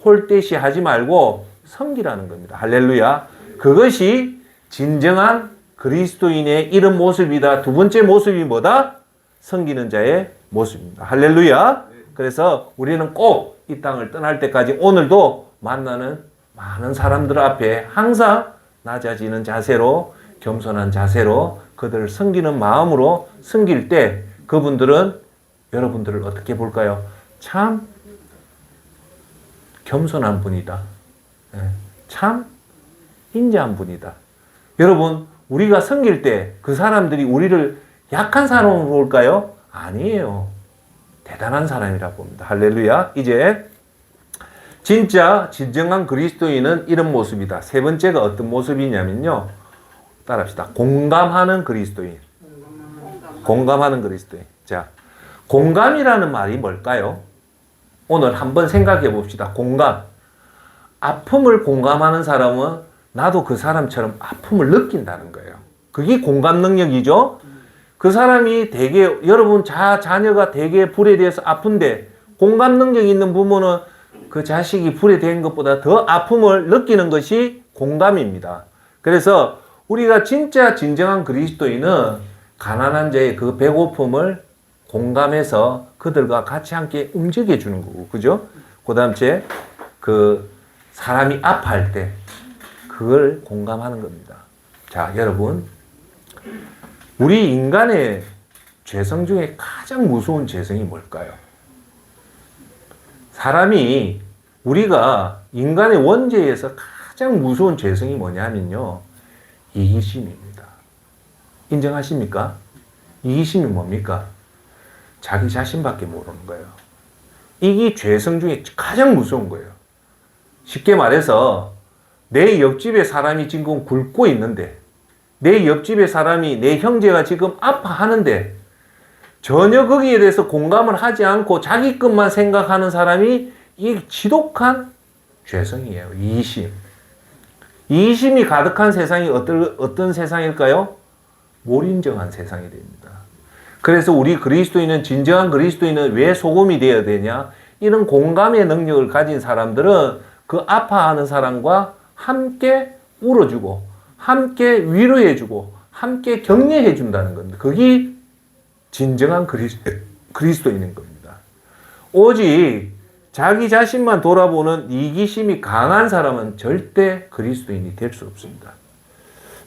[SPEAKER 1] 홀대시 하지 말고 섬기라는 겁니다. 할렐루야. 그것이 진정한 그리스도인의 이런 모습이다. 두 번째 모습이 뭐다? 섬기는 자의 모습입니다. 할렐루야. 그래서 우리는 꼭 이 땅을 떠날 때까지 오늘도 만나는 많은 사람들 앞에 항상 낮아지는 자세로 겸손한 자세로 그들을 섬기는 마음으로 섬길 때 그분들은 여러분들을 어떻게 볼까요? 참 겸손한 분이다. 참 인자한 분이다. 여러분 우리가 섬길 때 그 사람들이 우리를 약한 사람으로 볼까요? 아니에요. 대단한 사람이라고 봅니다. 할렐루야. 이제 진짜 진정한 그리스도인은 이런 모습이다. 세 번째가 어떤 모습이냐면요. 따라합시다. 공감하는 그리스도인. 공감하는 그리스도인. 자, 공감이라는 말이 뭘까요? 오늘 한번 생각해 봅시다. 공감. 아픔을 공감하는 사람은 나도 그 사람처럼 아픔을 느낀다는 거예요. 그게 공감 능력이죠. 그 사람이 되게 여러분 자녀가 되게 불에 대해서 아픈데 공감 능력이 있는 부모는 그 자식이 불에 대한 것보다 더 아픔을 느끼는 것이 공감입니다. 그래서 우리가 진짜 진정한 그리스도인은 가난한 자의 그 배고픔을 공감해서 그들과 같이 함께 움직여 주는 거고, 그죠? 그 다음 그 사람이 아파할 때 그걸 공감하는 겁니다. 자, 여러분, 우리 인간의 죄성 중에 가장 무서운 죄성이 뭘까요? 사람이 우리가 인간의 원죄에서 가장 무서운 죄성이 뭐냐면요, 이기심입니다. 인정하십니까? 이기심이 뭡니까? 자기 자신밖에 모르는 거예요. 이게 죄성 중에 가장 무서운 거예요. 쉽게 말해서 내 옆집에 사람이 지금 굶고 있는데, 내 옆집에 사람이, 내 형제가 지금 아파하는데 전혀 거기에 대해서 공감을 하지 않고 자기 것만 생각하는 사람이 이 지독한 죄성이에요. 이기심. 이기심이 가득한 세상이 어떤 세상일까요? 몰인정한 세상이 됩니다. 그래서 우리 그리스도인은, 진정한 그리스도인은 왜 소금이 되어야 되냐? 이런 공감의 능력을 가진 사람들은 그 아파하는 사람과 함께 울어주고, 함께 위로해주고, 함께 격려해준다는 겁니다. 그게 진정한 그리스도인인 겁니다. 오직 자기 자신만 돌아보는 이기심이 강한 사람은 절대 그리스도인이 될 수 없습니다.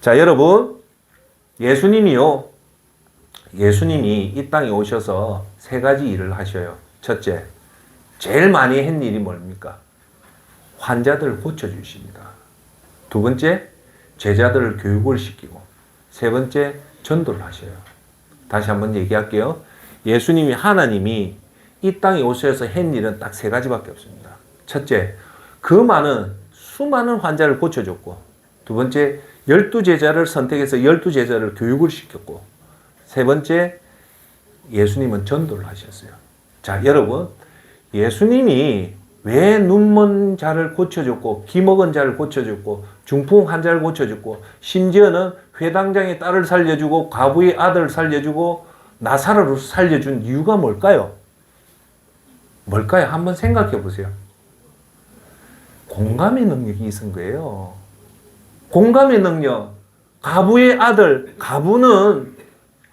[SPEAKER 1] 자, 여러분, 예수님이 이 땅에 오셔서 세 가지 일을 하셔요. 첫째, 제일 많이 한 일이 뭡니까? 환자들을 고쳐주십니다. 두 번째, 제자들을 교육을 시키고, 세 번째, 전도를 하셔요. 다시 한번 얘기할게요. 예수님이, 하나님이 이 땅에 오셔서 한 일은 딱 세 가지밖에 없습니다. 첫째, 수많은 환자를 고쳐줬고, 두 번째, 12제자를 선택해서 12제자를 교육을 시켰고, 세 번째, 예수님은 전도를 하셨어요. 자, 여러분, 예수님이 왜 눈먼 자를 고쳐줬고, 기먹은 자를 고쳐줬고, 중풍 환자를 고쳐줬고, 심지어는 회당장의 딸을 살려주고, 과부의 아들을 살려주고, 나사로를 살려준 이유가 뭘까요? 뭘까요? 한번 생각해 보세요. 공감의 능력이 있은 거예요. 공감의 능력. 과부의 아들, 과부는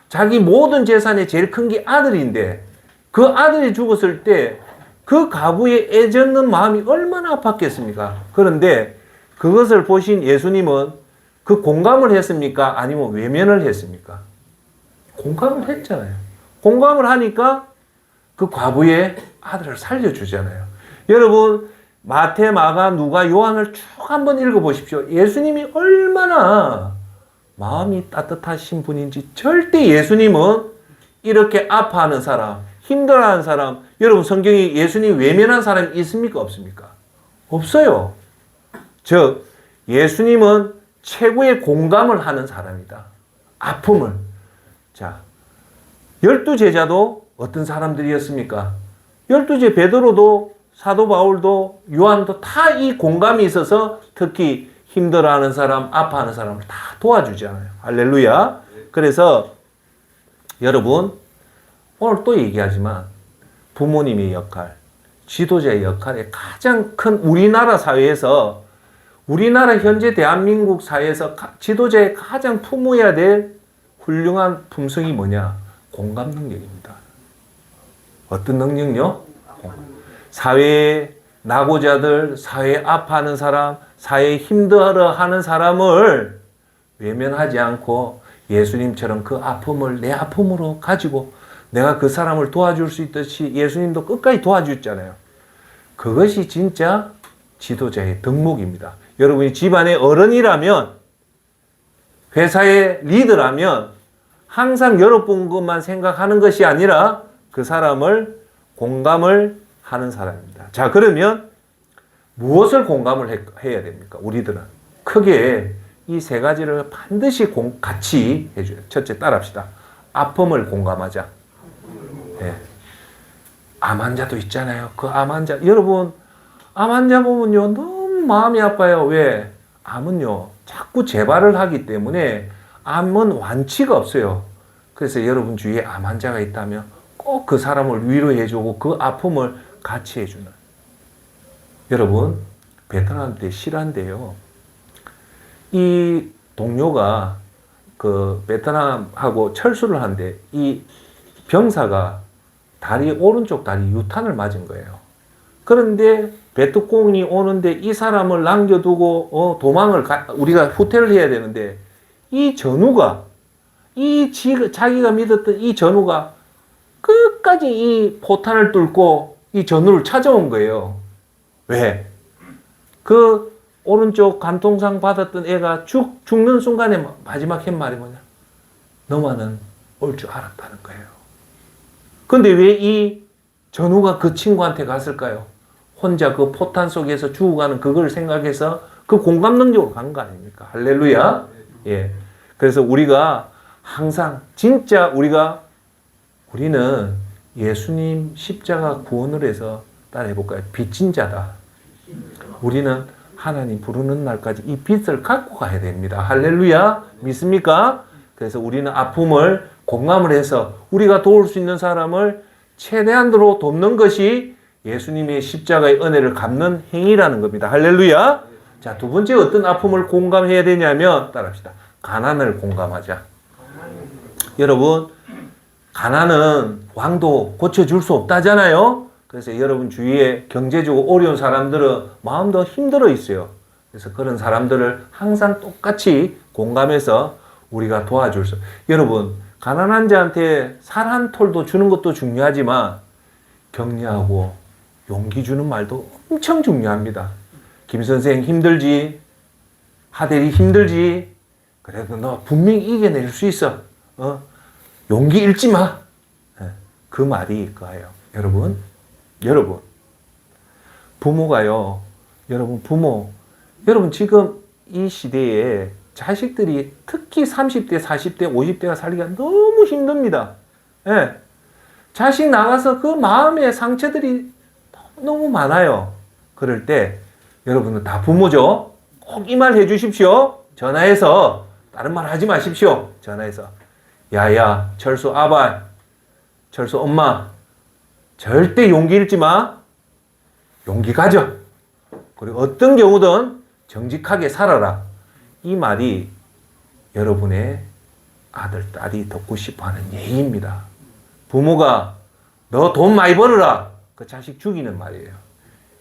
[SPEAKER 1] 자기 모든 재산의 제일 큰 게 아들인데, 그 아들이 죽었을 때 그 과부의 애젓는 마음이 얼마나 아팠겠습니까? 그런데 그것을 보신 예수님은 그 공감을 했습니까? 아니면 외면을 했습니까? 공감을 했잖아요. 공감을 하니까 그 과부의 아들을 살려주잖아요. 여러분, 마태, 마가, 누가, 요한을 쭉 한번 읽어보십시오. 예수님이 얼마나 마음이 따뜻하신 분인지. 절대 예수님은 이렇게 아파하는 사람, 힘들어하는 사람, 여러분 성경에 예수님 외면한 사람이 있습니까? 없습니까? 없어요. 즉 예수님은 최고의 공감을 하는 사람이다. 아픔을. 자, 12제자도 어떤 사람들이었습니까? 12제 베드로도, 사도 바울도, 요한도 다 이 공감이 있어서 특히 힘들어하는 사람, 아파하는 사람을 다 도와주잖아요. 할렐루야. 그래서 여러분, 오늘 또 얘기하지만 부모님의 역할, 지도자의 역할에 가장 큰 우리나라 사회에서, 우리나라 현재 대한민국 사회에서 지도자의 가장 품어야 될 훌륭한 품성이 뭐냐? 공감 능력입니다. 어떤 능력요? 사회의 낙오자들, 사회에 아파하는 사람, 사회에 힘들어하는 사람을 외면하지 않고 예수님처럼 그 아픔을 내 아픔으로 가지고 내가 그 사람을 도와줄 수 있듯이 예수님도 끝까지 도와주셨잖아요. 그것이 진짜 지도자의 덕목입니다. 여러분이 집안의 어른이라면 회사의 리더라면 항상 여러분 것만 생각하는 것이 아니라 그 사람을 공감을 하는 사람입니다. 자, 그러면 무엇을 공감을 해야 됩니까? 우리들은 크게 이 세 가지를 반드시 같이 해줘요. 첫째, 따라합시다. 아픔을 공감하자. 네. 암 환자도 있잖아요. 그 암 환자, 여러분, 암 환자 보면요, 너무 마음이 아파요. 왜? 암은요, 자꾸 재발을 하기 때문에 암은 완치가 없어요. 그래서 여러분 주위에 암 환자가 있다면 꼭 그 사람을 위로해주고 그 아픔을 같이 해주는. 여러분, 베트남 때 실화인데요. 이 동료가 그 베트남하고 철수를 하는데 이 병사가 오른쪽 다리 유탄을 맞은 거예요. 그런데 베트콩이 오는데 이 사람을 남겨두고 우리가 후퇴를 해야 되는데 이 전우가 자기가 믿었던 이 전우가 끝까지 이 포탄을 뚫고 이 전우를 찾아온 거예요. 왜? 그 오른쪽 간통상 받았던 애가 죽는 순간에 마지막 한 말이 뭐냐? 너만은 올 줄 알았다는 거예요. 근데 왜 이 전우가 그 친구한테 갔을까요? 혼자 그 포탄 속에서 죽어가는 그걸 생각해서 그 공감 능력으로 간 거 아닙니까? 할렐루야. 예. 그래서 우리가 항상 진짜 우리는 예수님 십자가 구원을 해서 따라해볼까요? 빚진 자다. 우리는 하나님 부르는 날까지 이 빚을 갖고 가야 됩니다. 할렐루야. 믿습니까? 그래서 우리는 아픔을 공감을 해서 우리가 도울 수 있는 사람을 최대한으로 돕는 것이 예수님의 십자가의 은혜를 갚는 행위라는 겁니다. 할렐루야. 자, 두 번째 어떤 아픔을 공감해야 되냐면 따라합시다. 가난을 공감하자. 여러분, 가난은 왕도 고쳐줄 수 없다잖아요. 그래서 여러분 주위에 경제적으로 어려운 사람들은 마음도 힘들어 있어요. 그래서 그런 사람들을 항상 똑같이 공감해서 우리가 도와줄 수. 여러분, 가난한 자한테 살 한 톨도 주는 것도 중요하지만 격려하고 용기 주는 말도 엄청 중요합니다. 김 선생 힘들지? 하대리 힘들지? 그래도 너 분명히 이겨낼 수 있어. 용기 잃지 마. 그 말이 그거예요. 여러분, 부모가요. 여러분 지금 이 시대에 자식들이 특히 30대, 40대, 50대가 살기가 너무 힘듭니다. 예. 자식 나가서 그 마음의 상처들이 너무 많아요. 그럴 때 여러분은 다 부모죠. 꼭 이 말 해주십시오. 전화해서 다른 말 하지 마십시오. 전화해서 야야, 철수 아바, 철수 엄마, 절대 용기 잃지 마. 용기 가져. 그리고 어떤 경우든 정직하게 살아라. 이 말이 여러분의 아들, 딸이 듣고 싶어하는 예의입니다. 부모가 너 돈 많이 벌어라. 그 자식 죽이는 말이에요.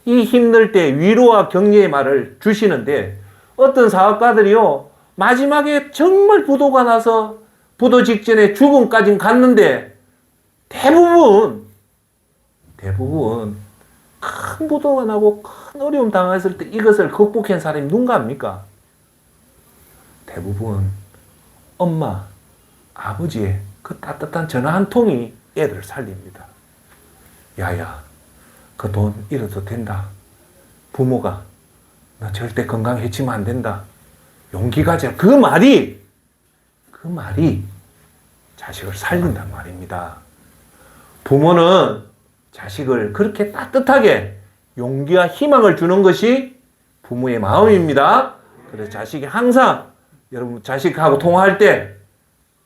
[SPEAKER 1] 이 힘들 때 위로와 격려의 말을 주시는데 어떤 사업가들이요. 마지막에 정말 부도가 나서 부도 직전에 죽음까지 갔는데 대부분 큰 부도가 나고 큰 어려움 당했을 때 이것을 극복한 사람이 누군가 합니까? 대부분 엄마, 아버지의 그 따뜻한 전화 한 통이 애들 살립니다. 야야, 그 돈 잃어도 된다. 부모가 너 절대 건강 해치면 안 된다. 용기 가져. 그 말이 자식을 살린단 말입니다. 부모는 자식을 그렇게 따뜻하게 용기와 희망을 주는 것이 부모의 마음입니다. 그래서 자식이 항상 여러분 자식하고 통화할 때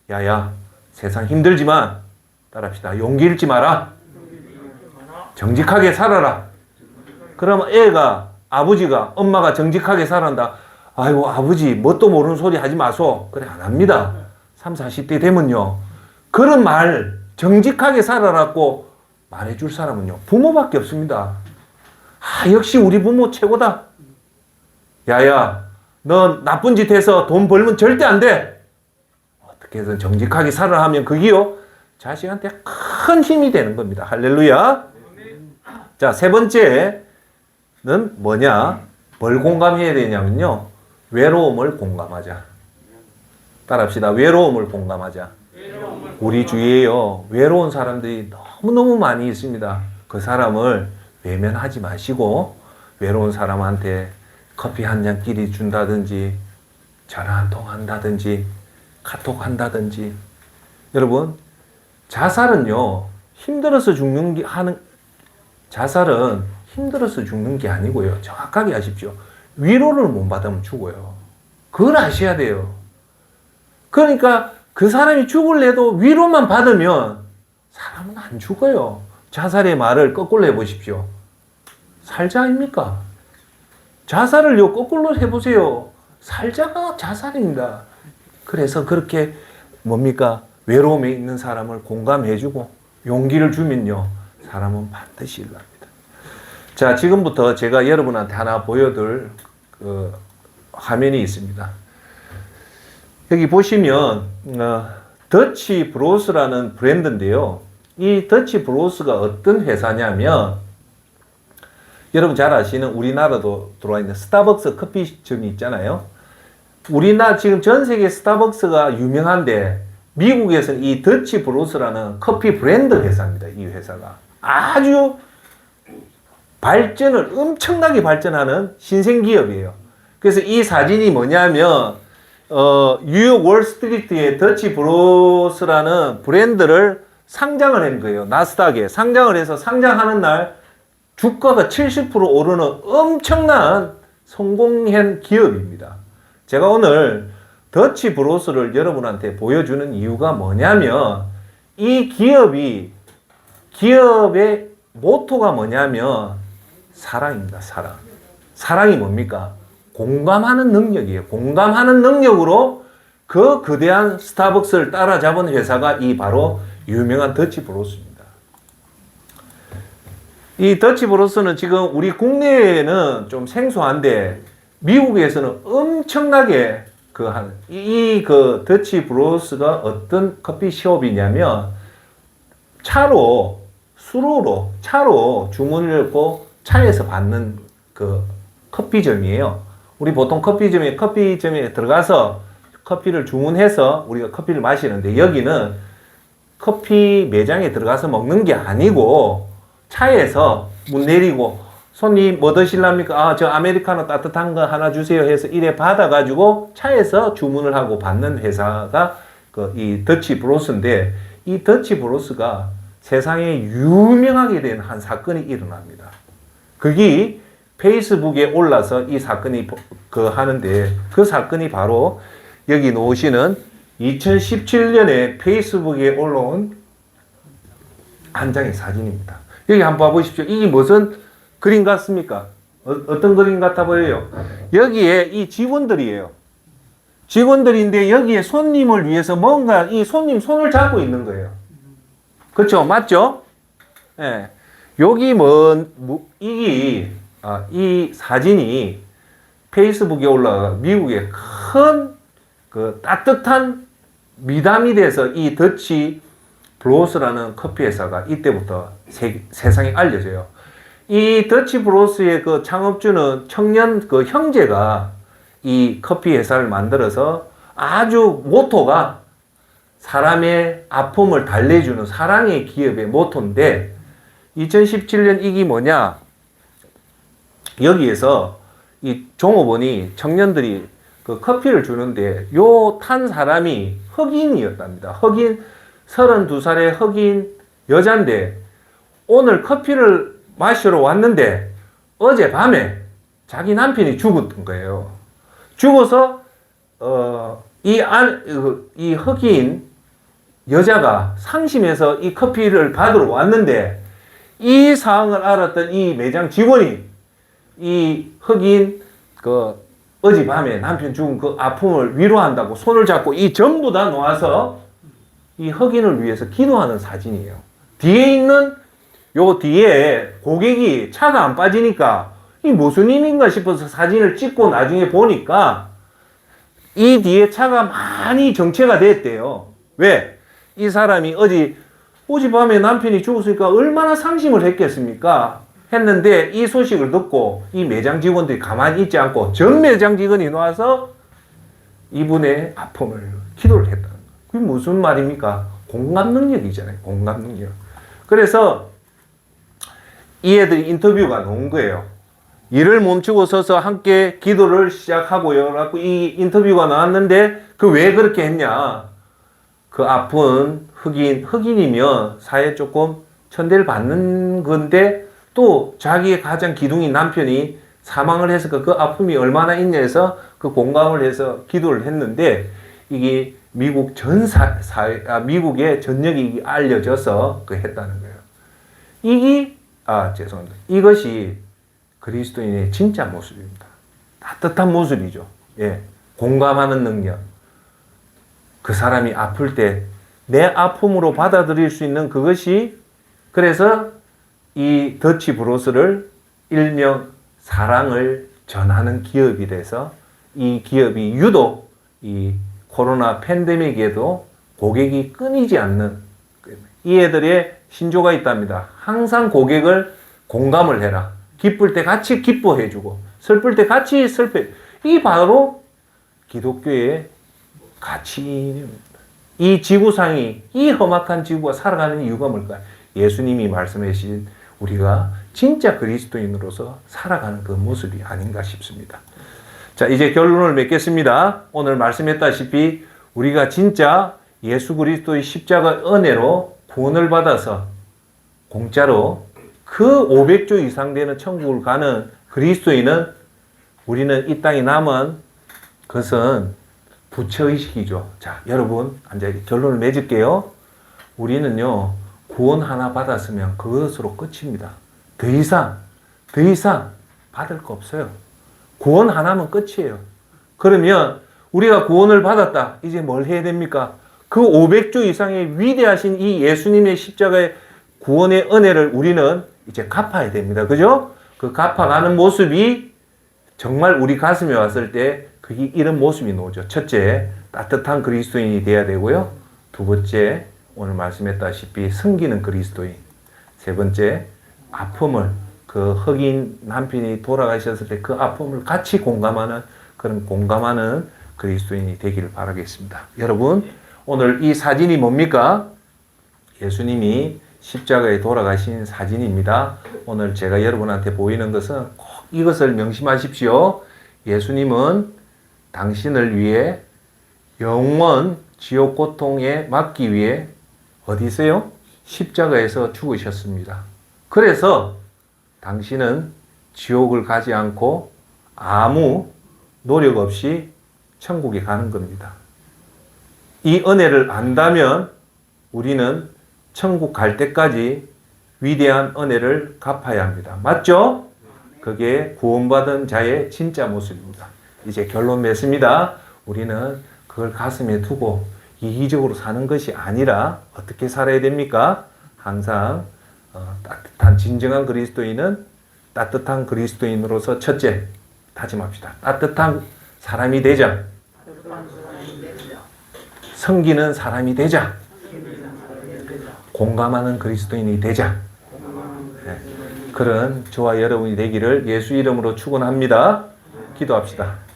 [SPEAKER 1] 야야, 세상 힘들지만 따라합시다. 용기 잃지 마라. 정직하게 살아라. 그러면 아버지가 엄마가 정직하게 살아간다. 아이고 아버지 뭣도 모르는 소리 하지 마소. 그래 안 합니다. 30, 40대 되면요. 그런 말 정직하게 살아라고 말해줄 사람은요. 부모밖에 없습니다. 역시 우리 부모 최고다. 야야, 너 나쁜 짓 해서 돈 벌면 절대 안 돼. 어떻게 해서 정직하게 살아 하면 그게요. 자식한테 큰 힘이 되는 겁니다. 할렐루야. 자, 세 번째는 뭐냐? 뭘 공감해야 되냐면요. 외로움을 공감하자. 따라합시다. 외로움을 공감하자. 우리 주위에요, 외로운 사람들이 너무너무 많이 있습니다. 그 사람을 외면하지 마시고 외로운 사람한테 커피 한 잔끼리 준다든지 전화 한 통 한다든지 카톡 한다든지. 여러분, 자살은 힘들어서 죽는 게 아니고요. 정확하게 아십시오. 위로를 못 받으면 죽어요. 그걸 아셔야 돼요. 그러니까 그 사람이 죽을래도 위로만 받으면 사람은 안 죽어요. 자살의 말을 거꾸로 해보십시오. 살자 아닙니까? 자살을요, 거꾸로 해보세요. 살자가 자살입니다. 그래서 그렇게 뭡니까? 외로움에 있는 사람을 공감해주고 용기를 주면요, 사람은 반드시 일어납니다. 자, 지금부터 제가 여러분한테 하나 보여줄 화면이 있습니다. 여기 보시면 더치 브로스라는 브랜드인데요. 이 더치 브로스가 어떤 회사냐면, 여러분 잘 아시는 우리나라도 들어와 있는 스타벅스 커피점이 있잖아요. 우리나라 지금 전 세계 스타벅스가 유명한데 미국에서는 이 더치 브로스라는 커피 브랜드 회사입니다. 이 회사가 아주 발전을 엄청나게 발전하는 신생 기업이에요. 그래서 이 사진이 뭐냐면 뉴욕 월스트리트에 더치 브로스라는 브랜드를 상장을 한 거예요. 나스닥에 상장을 해서 상장하는 날 주가가 70% 오르는 엄청난 성공한 기업입니다. 제가 오늘 더치 브로스를 여러분한테 보여주는 이유가 뭐냐면, 이 기업의 모토가 뭐냐면 사랑입니다. 사랑. 사랑이 뭡니까? 공감하는 능력이에요. 공감하는 능력으로 그 거대한 스타벅스를 따라잡은 회사가 이 바로 유명한 더치 브로스입니다. 이 더치 브로스는 지금 우리 국내에는 좀 생소한데 미국에서는 엄청나게 그 더치 브로스가 어떤 커피숍이냐면 차로 주문을 넣고 차에서 받는 그 커피점이에요. 우리 보통 커피점에 들어가서 커피를 주문해서 우리가 커피를 마시는데, 여기는 커피 매장에 들어가서 먹는 게 아니고 차에서 문 내리고 손님 뭐 드실랍니까? 저 아메리카노 따뜻한 거 하나 주세요 해서 이래 받아가지고 차에서 주문을 하고 받는 회사가 이 더치 브로스인데, 이 더치 브로스가 세상에 유명하게 된 한 사건이 일어납니다. 그게 페이스북에 올라서 이 사건이 하는데, 그 사건이 바로 여기 놓으시는 2017년에 페이스북에 올라온 한 장의 사진입니다. 여기 한번 봐보십시오. 이게 무슨 그림 같습니까? 어떤 그림 같아 보여요? 여기에 이 직원들이에요. 직원들인데 여기에 손님을 위해서 뭔가 이 손님 손을 잡고 있는 거예요. 그렇죠? 맞죠? 예. 여기 이 사진이 페이스북에 올라가 미국의 큰 따뜻한 미담이 돼서 이 더치 브로스라는 커피 회사가 이때부터 세상에 알려져요. 이 더치 브로스의 그 창업주는 청년 그 형제가 이 커피 회사를 만들어서 아주 모토가 사람의 아픔을 달래주는 사랑의 기업의 모토인데, 2017년 이게 뭐냐? 여기에서 이 종업원이 청년들이 그 커피를 주는데 요 탄 사람이 흑인이었답니다. 흑인 32살의 흑인 여잔데 오늘 커피를 마시러 왔는데 어젯밤에 자기 남편이 죽었던 거예요. 죽어서 이 흑인 여자가 상심해서 이 커피를 받으러 왔는데, 이 상황을 알았던 이 매장 직원이 이 흑인 어젯밤에 남편 죽은 그 아픔을 위로한다고 손을 잡고 이 전부 다 놓아서 이 흑인을 위해서 기도하는 사진이에요. 뒤에 고객이 차가 안 빠지니까 이 무슨 일인가 싶어서 사진을 찍고 나중에 보니까 이 뒤에 차가 많이 정체가 됐대요. 왜? 이 사람이 어젯밤에 남편이 죽었으니까 얼마나 상심을 했겠습니까? 했는데 이 소식을 듣고 이 매장 직원들이 가만히 있지 않고 전 매장 직원이 나와서 이분의 아픔을 기도를 했다는 거예요. 그게 무슨 말입니까? 공감 능력이잖아요. 공감 능력. 그래서 이 애들이 인터뷰가 나온 거예요. 일을 멈추고 서서 함께 기도를 시작하고요. 라고 이 인터뷰가 나왔는데 그 왜 그렇게 했냐? 그 아픈 흑인이면 사회에 조금 천대를 받는 건데 또 자기의 가장 기둥인 남편이 사망을 해서 그 아픔이 얼마나 있냐 해서 그 공감을 해서 기도를 했는데 이게 미국 미국의 전역이 알려져서 그 했다는 거예요. 죄송합니다. 이것이 그리스도인의 진짜 모습입니다. 따뜻한 모습이죠. 예. 공감하는 능력. 그 사람이 아플 때 내 아픔으로 받아들일 수 있는 그것이 그래서 이 더치 브로스를 일명 사랑을 전하는 기업이 돼서 이 기업이 유독 이 코로나 팬데믹에도 고객이 끊이지 않는 이 애들의 신조가 있답니다. 항상 고객을 공감을 해라. 기쁠 때 같이 기뻐해주고 슬플 때 같이 슬퍼. 이 바로 기독교의 가치입니다. 이 지구상이 이 험악한 지구가 살아가는 이유가 뭘까요? 예수님이 말씀하신 우리가 진짜 그리스도인으로서 살아가는 그 모습이 아닌가 싶습니다. 자, 이제 결론을 맺겠습니다. 오늘 말씀했다시피 우리가 진짜 예수 그리스도의 십자가 은혜로 구원을 받아서 공짜로 그 500조 이상 되는 천국을 가는 그리스도인은 우리는 이 땅에 남은 것은 부처의식이죠. 자, 여러분, 앉아 결론을 맺을게요. 우리는요, 구원 하나 받았으면 그것으로 끝입니다. 더 이상 받을 거 없어요. 구원 하나면 끝이에요. 그러면 우리가 구원을 받았다. 이제 뭘 해야 됩니까? 그 500조 이상의 위대하신 이 예수님의 십자가의 구원의 은혜를 우리는 이제 갚아야 됩니다. 그죠? 그 갚아가는 모습이 정말 우리 가슴에 왔을 때 그게 이런 모습이 나오죠. 첫째, 따뜻한 그리스도인이 돼야 되고요. 두 번째, 오늘 말씀했다시피 섬기는 그리스도인. 세 번째, 아픔을 그 흑인 남편이 돌아가셨을 때 그 아픔을 같이 공감하는 그런 공감하는 그리스도인이 되기를 바라겠습니다. 여러분, 오늘 이 사진이 뭡니까? 예수님이 십자가에 돌아가신 사진입니다. 오늘 제가 여러분한테 보이는 것은 꼭 이것을 명심하십시오. 예수님은 당신을 위해 영원 지옥 고통에 맞기 위해 어디 있어요? 십자가에서 죽으셨습니다. 그래서 당신은 지옥을 가지 않고 아무 노력 없이 천국에 가는 겁니다. 이 은혜를 안다면 우리는 천국 갈 때까지 위대한 은혜를 갚아야 합니다. 맞죠? 그게 구원받은 자의 진짜 모습입니다. 이제 결론 맺습니다. 우리는 그걸 가슴에 두고 이기적으로 사는 것이 아니라 어떻게 살아야 됩니까? 항상 따뜻한 진정한 그리스도인은 따뜻한 그리스도인으로서 첫째 다짐합시다. 따뜻한 사람이 되자. 섬기는 사람이 되자. 공감하는 그리스도인이 되자. 네. 그런 저와 여러분이 되기를 예수 이름으로 축원합니다. 기도합시다.